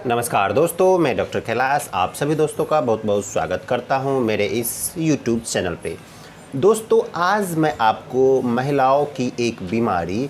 नमस्कार दोस्तों, मैं डॉक्टर कैलाश आप सभी दोस्तों का बहुत बहुत स्वागत करता हूं मेरे इस YouTube चैनल पे। दोस्तों, आज मैं आपको महिलाओं की एक बीमारी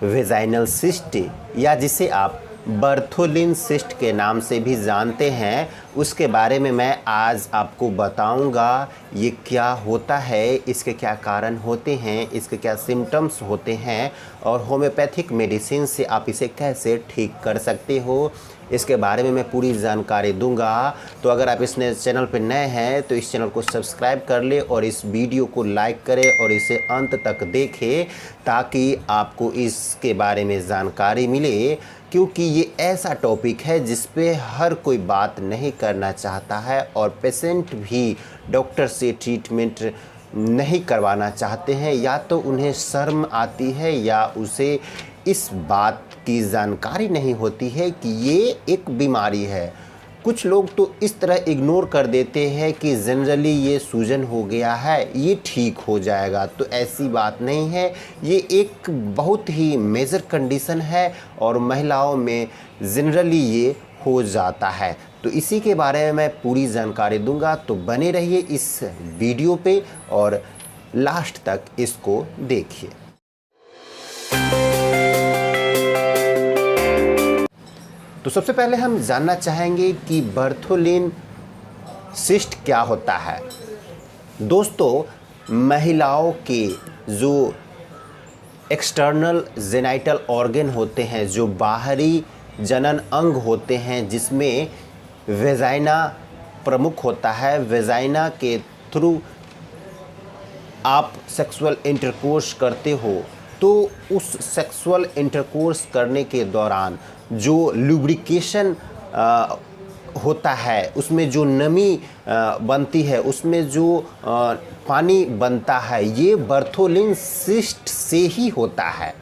वेजाइनल सिस्ट या जिसे आप बर्थोलिन सिस्ट के नाम से भी जानते हैं, उसके बारे में मैं आज आपको बताऊंगा। ये क्या होता है, इसके क्या कारण होते हैं, इसके क्या सिम्टम्स होते हैं और होम्योपैथिक मेडिसिन से आप इसे कैसे ठीक कर सकते हो, इसके बारे में मैं पूरी जानकारी दूंगा। तो अगर आप इस चैनल पर नए हैं तो इस चैनल को सब्सक्राइब कर ले और इस वीडियो को लाइक करें और इसे अंत तक देखें ताकि आपको इसके बारे में जानकारी मिले, क्योंकि ये ऐसा टॉपिक है जिस पे हर कोई बात नहीं करना चाहता है और पेशेंट भी डॉक्टर से ट्रीटमेंट नहीं करवाना चाहते हैं, या तो उन्हें शर्म आती है या उसे इस बात की जानकारी नहीं होती है कि ये एक बीमारी है। कुछ लोग तो इस तरह इग्नोर कर देते हैं कि जनरली ये सूजन हो गया है, ये ठीक हो जाएगा। तो ऐसी बात नहीं है, ये एक बहुत ही मेजर कंडीशन है और महिलाओं में जनरली ये हो जाता है। तो इसी के बारे में मैं पूरी जानकारी दूंगा, तो बने रहिए इस वीडियो पे और लास्ट तक इसको देखिए। तो सबसे पहले हम जानना चाहेंगे कि बर्थोलिन सिस्ट क्या होता है। दोस्तों, महिलाओं के जो एक्सटर्नल जेनाइटल ऑर्गन होते हैं, जो बाहरी जनन अंग होते हैं, जिसमें वेजाइना प्रमुख होता है, वेजाइना के थ्रू आप सेक्सुअल इंटरकोर्स करते हो, तो उस सेक्सुअल इंटरकोर्स करने के दौरान जो लुब्रिकेशन होता है, उसमें जो नमी बनती है, उसमें जो पानी बनता है, ये बर्थोलिन सिस्ट से ही होता है।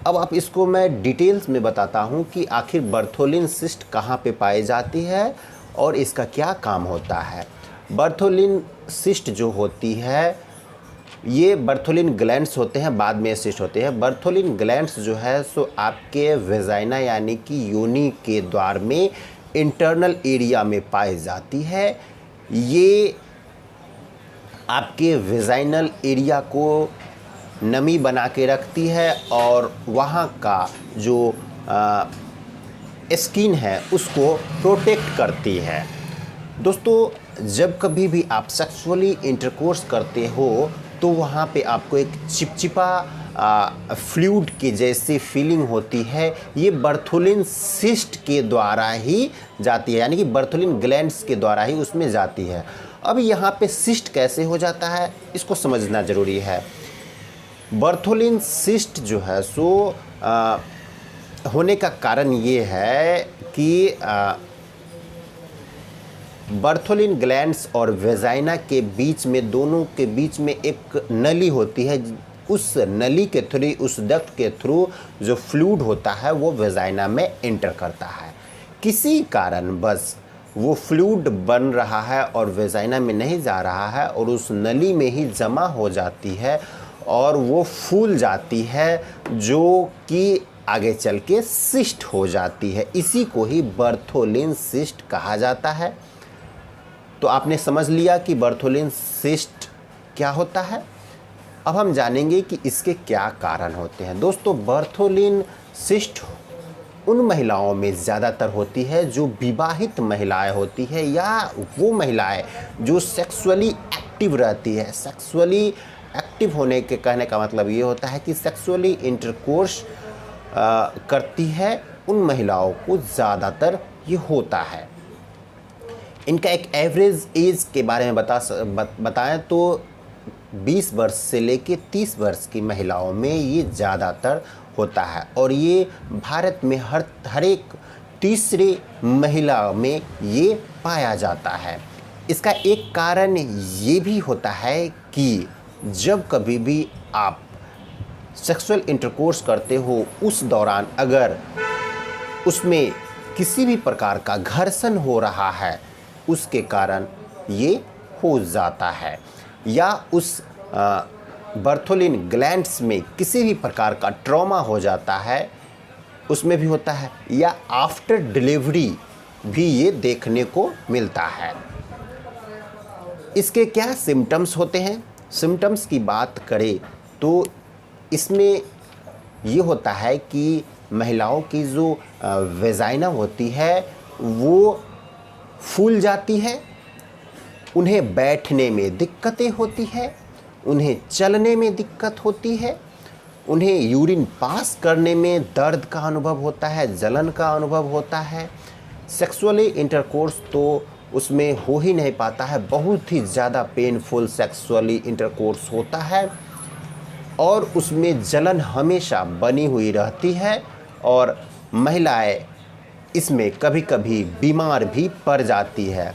अब आप इसको मैं डिटेल्स में बताता हूँ कि आखिर बर्थोलिन सिस्ट कहाँ पे पाई जाती है और इसका क्या काम होता है। बर्थोलिन सिस्ट जो होती है, ये बर्थोलिन ग्लैंड्स होते हैं, बाद में सिस्ट होते हैं। बर्थोलिन ग्लैंड्स जो है सो आपके वेजाइना यानी कि योनि के द्वार में इंटरनल एरिया में पाई जाती है। ये आपके वेजाइनल एरिया को नमी बना के रखती है और वहाँ का जो स्किन है उसको प्रोटेक्ट करती है। दोस्तों, जब कभी भी आप सेक्सुअली इंटरकोर्स करते हो तो वहाँ पे आपको एक चिपचिपा फ्लूइड के जैसी फीलिंग होती है। ये बर्थोलिन सिस्ट के द्वारा ही जाती है, यानी कि बर्थोलिन ग्लैंड्स के द्वारा ही उसमें जाती है। अब यहाँ पे सिस्ट कैसे हो जाता है, इसको समझना ज़रूरी है। बर्थोलिन सिस्ट जो है सो होने का कारण ये है कि बर्थोलिन ग्लैंड्स और वेजाइना के बीच में, दोनों के बीच में एक नली होती है। उस नली के थ्रू, उस डक्ट के थ्रू जो फ्लूइड होता है वो वेजाइना में एंटर करता है। किसी कारण बस वो फ्लूइड बन रहा है और वेजाइना में नहीं जा रहा है और उस नली में ही जमा हो जाती है और वो फूल जाती है, जो कि आगे चल के सिस्ट हो जाती है। इसी को ही बर्थोलिन सिस्ट कहा जाता है। तो आपने समझ लिया कि बर्थोलिन सिस्ट क्या होता है। अब हम जानेंगे कि इसके क्या कारण होते हैं। दोस्तों, बर्थोलिन सिस्ट उन महिलाओं में ज़्यादातर होती है जो विवाहित महिलाएं होती है, या वो महिलाएं जो सेक्सुअली एक्टिव रहती है। सेक्सुअली एक्टिव होने के कहने का मतलब ये होता है कि सेक्सुअली इंटरकोर्स करती है, उन महिलाओं को ज़्यादातर ये होता है। इनका एक एवरेज एज के बारे में बताएं तो 20 वर्ष से लेके 30 वर्ष की महिलाओं में ये ज़्यादातर होता है और ये भारत में हर एक तीसरे महिला में ये पाया जाता है। इसका एक कारण ये भी होता है कि जब कभी भी आप सेक्सुअल इंटरकोर्स करते हो, उस दौरान अगर उसमें किसी भी प्रकार का घर्षण हो रहा है, उसके कारण ये हो जाता है, या उस बर्थोलिन ग्लैंड्स में किसी भी प्रकार का ट्रॉमा हो जाता है, उसमें भी होता है, या आफ्टर डिलीवरी भी ये देखने को मिलता है। इसके क्या सिम्टम्स होते हैं? सिम्टम्स की बात करें तो इसमें ये होता है कि महिलाओं की जो वेजाइना होती है वो फूल जाती है, उन्हें बैठने में दिक्कतें होती है, उन्हें चलने में दिक्कत होती है, उन्हें यूरिन पास करने में दर्द का अनुभव होता है, जलन का अनुभव होता है। सेक्सुअली इंटरकोर्स तो उसमें हो ही नहीं पाता है, बहुत ही ज़्यादा पेनफुल सेक्सुअली इंटरकोर्स होता है और उसमें जलन हमेशा बनी हुई रहती है और महिलाएं इसमें कभी कभी बीमार भी पड़ जाती है।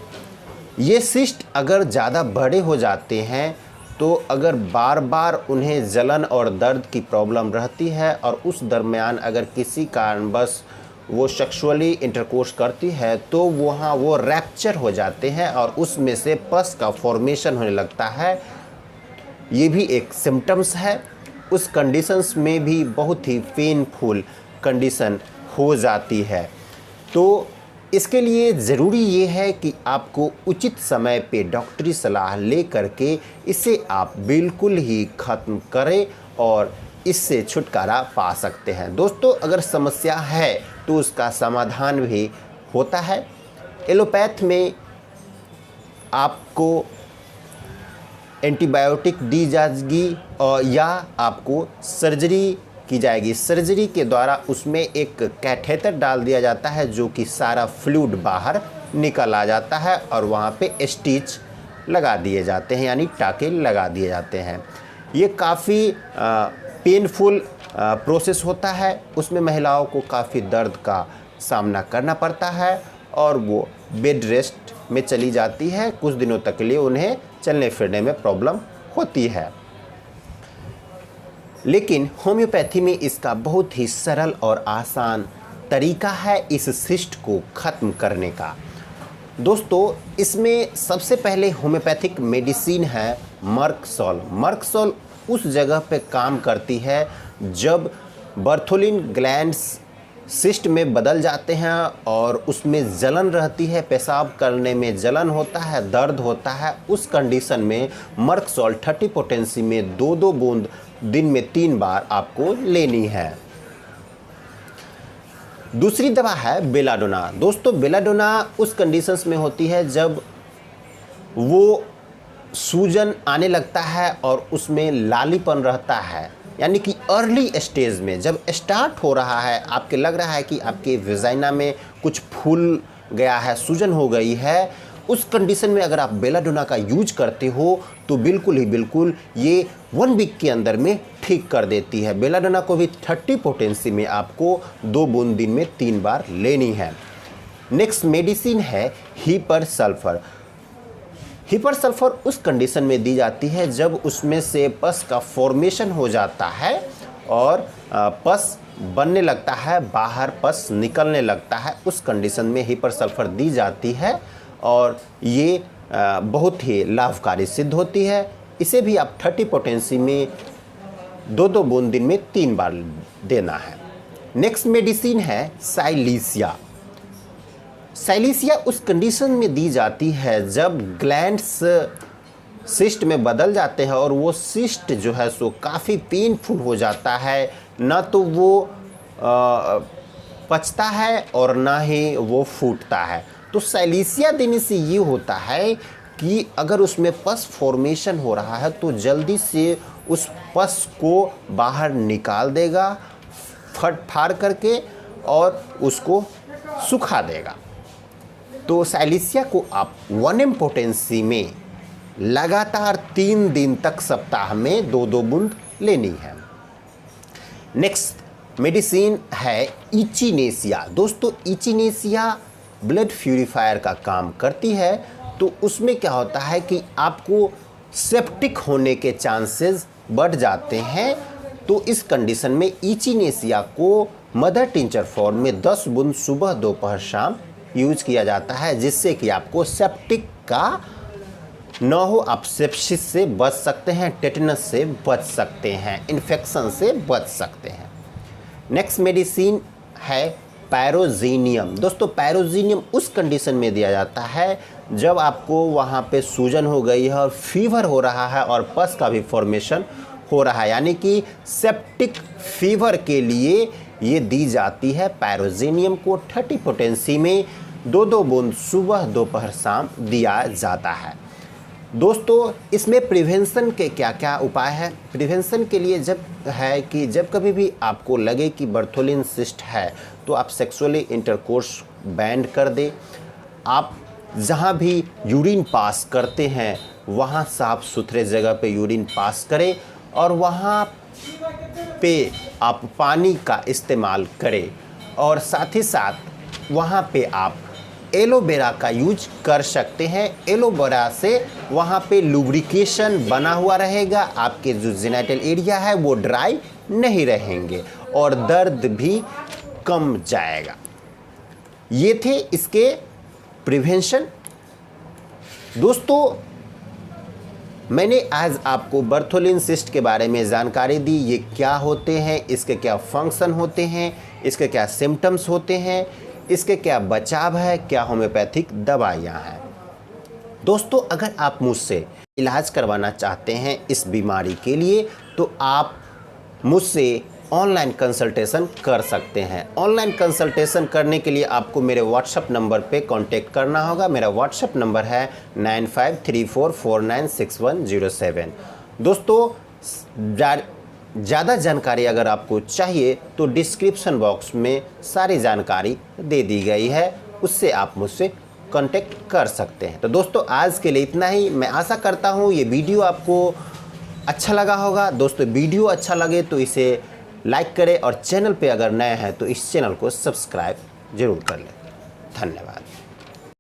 ये सिस्ट अगर ज़्यादा बड़े हो जाते हैं तो अगर बार बार उन्हें जलन और दर्द की प्रॉब्लम रहती है और उस दरमियान अगर किसी कारणवश वो सेक्सुअली इंटरकोर्स करती है तो वहाँ वो रैप्चर हो जाते हैं और उसमें से पस का फॉर्मेशन होने लगता है। ये भी एक सिम्टम्स है। उस कंडीशंस में भी बहुत ही पेनफुल कंडीशन हो जाती है। तो इसके लिए ज़रूरी ये है कि आपको उचित समय पे डॉक्टरी सलाह ले करके इसे आप बिल्कुल ही ख़त्म करें और इससे छुटकारा पा सकते हैं। दोस्तों, अगर समस्या है तो उसका समाधान भी होता है। एलोपैथ में आपको एंटीबायोटिक दी जाएगी और या आपको सर्जरी की जाएगी। सर्जरी के द्वारा उसमें एक कैथेटर डाल दिया जाता है जो कि सारा फ्लूइड बाहर निकल आ जाता है और वहाँ पे स्टिच लगा दिए जाते हैं, यानी टाके लगा दिए जाते हैं। ये काफ़ी पेनफुल प्रोसेस होता है। उसमें महिलाओं को काफ़ी दर्द का सामना करना पड़ता है और वो बेड रेस्ट में चली जाती है। कुछ दिनों तक के लिए उन्हें चलने फिरने में प्रॉब्लम होती है। लेकिन होम्योपैथी में इसका बहुत ही सरल और आसान तरीका है इस सिस्ट को ख़त्म करने का। दोस्तों, इसमें सबसे पहले होम्योपैथिक मेडिसिन है मर्कसॉल। मर्कसॉल उस जगह पे काम करती है जब बर्थोलिन ग्लैंड्स सिस्ट में बदल जाते हैं और उसमें जलन रहती है, पेशाब करने में जलन होता है, दर्द होता है। उस कंडीशन में मर्कसॉल 30 पोटेंसी में 2-2 बूंद दिन में 3 बार आपको लेनी है। दूसरी दवा है बेलाडोना। दोस्तों, बेलाडोना उस कंडीशंस में होती है जब वो सूजन आने लगता है और उसमें लालीपन रहता है, यानी कि अर्ली स्टेज में जब स्टार्ट हो रहा है, आपके लग रहा है कि आपके वेजाइना में कुछ फूल गया है, सूजन हो गई है, उस कंडीशन में अगर आप बेलाडोना का यूज करते हो तो बिल्कुल ही बिल्कुल ये 1 वीक के अंदर में ठीक कर देती है। बेलाडोना को भी 30 पोटेंसी में आपको 2 बूंद दिन में 3 बार लेनी है। नेक्स्ट मेडिसिन है हीपर सल्फर। हीपर सल्फर उस कंडीशन में दी जाती है जब उसमें से पस का फॉर्मेशन हो जाता है और पस बनने लगता है, बाहर पस निकलने लगता है। उस कंडीशन में हीपर सल्फर दी जाती है और ये बहुत ही लाभकारी सिद्ध होती है। इसे भी आप 30 पोटेंसी में 2-2 बूंद दिन में 3 बार देना है। नेक्स्ट मेडिसिन है साइलीसिया। साइलीसिया उस कंडीशन में दी जाती है जब ग्लैंड्स सिस्ट में बदल जाते हैं और वो सिस्ट जो है सो काफ़ी पेनफुल हो जाता है। ना तो वो पचता है और ना ही वो फूटता है। तो साइलीसिया देने से ये होता है कि अगर उसमें पस फॉर्मेशन हो रहा है तो जल्दी से उस पस को बाहर निकाल देगा फट फाड़ करके और उसको सुखा देगा। तो साइलीसिया को आप 1 m पोटेंसी में लगातार 3 दिन तक सप्ताह में 2-2 बूंद लेनी है। नेक्स्ट मेडिसिन है इचिनेसिया। दोस्तों, इचिनेसिया ब्लड प्यूरीफायर का काम करती है। तो उसमें क्या होता है कि आपको सेप्टिक होने के चांसेस बढ़ जाते हैं। तो इस कंडीशन में इचिनेसिया को मदर टिंचर फॉर्म में 10 बूंद सुबह दोपहर शाम यूज किया जाता है, जिससे कि आपको सेप्टिक का न हो, आप सेप्सिस से बच सकते हैं, टेटनस से बच सकते हैं, इन्फेक्शन से बच सकते हैं। नेक्स्ट मेडिसिन है पैरोजीनियम। दोस्तों पैरोजीनियम उस कंडीशन में दिया जाता है जब आपको वहाँ पे सूजन हो गई है और फीवर हो रहा है और पस का भी फॉर्मेशन हो रहा है, यानी कि सेप्टिक फीवर के लिए ये दी जाती है। पैरोजीनियम को 30 पोटेंसी में 2-2 बूंद सुबह दोपहर शाम दिया जाता है। दोस्तों इसमें प्रिवेंशन के क्या क्या उपाय हैं? प्रिवेंशन के लिए जब कभी भी आपको लगे कि बर्थोलिन सिस्ट है तो आप सेक्सुअली इंटरकोर्स बैंड कर दें। आप जहाँ भी यूरिन पास करते हैं वहाँ साफ सुथरे जगह पे यूरिन पास करें और वहाँ पे आप पानी का इस्तेमाल करें और साथ ही साथ वहाँ पे आप एलोवेरा का यूज कर सकते हैं। एलोवेरा से वहाँ पे लुब्रिकेशन बना हुआ रहेगा, आपके जो जेनिटल एरिया है वो ड्राई नहीं रहेंगे और दर्द भी कम जाएगा। ये थे इसके प्रिवेंशन। दोस्तों मैंने आज आपको बर्थोलिन सिस्ट के बारे में जानकारी दी। ये क्या होते हैं, इसके क्या फंक्शन होते हैं, इसके क्या सिम्टम्स होते हैं, इसके क्या बचाव है, क्या होम्योपैथिक दवाइयाँ हैं। दोस्तों अगर आप मुझसे इलाज करवाना चाहते हैं इस बीमारी के लिए तो आप मुझसे ऑनलाइन कंसल्टेशन कर सकते हैं। ऑनलाइन कंसल्टेशन करने के लिए आपको मेरे व्हाट्सएप नंबर पे कांटेक्ट करना होगा। मेरा व्हाट्सएप नंबर है 9534496107। दोस्तों ज़्यादा जानकारी अगर आपको चाहिए तो डिस्क्रिप्शन बॉक्स में सारी जानकारी दे दी गई है, उससे आप मुझसे कांटेक्ट कर सकते हैं। तो दोस्तों आज के लिए इतना ही। मैं आशा करता हूँ ये वीडियो आपको अच्छा लगा होगा। दोस्तों वीडियो अच्छा लगे तो इसे लाइक करें और चैनल पे अगर नए हैं तो इस चैनल को सब्सक्राइब ज़रूर कर लें। धन्यवाद।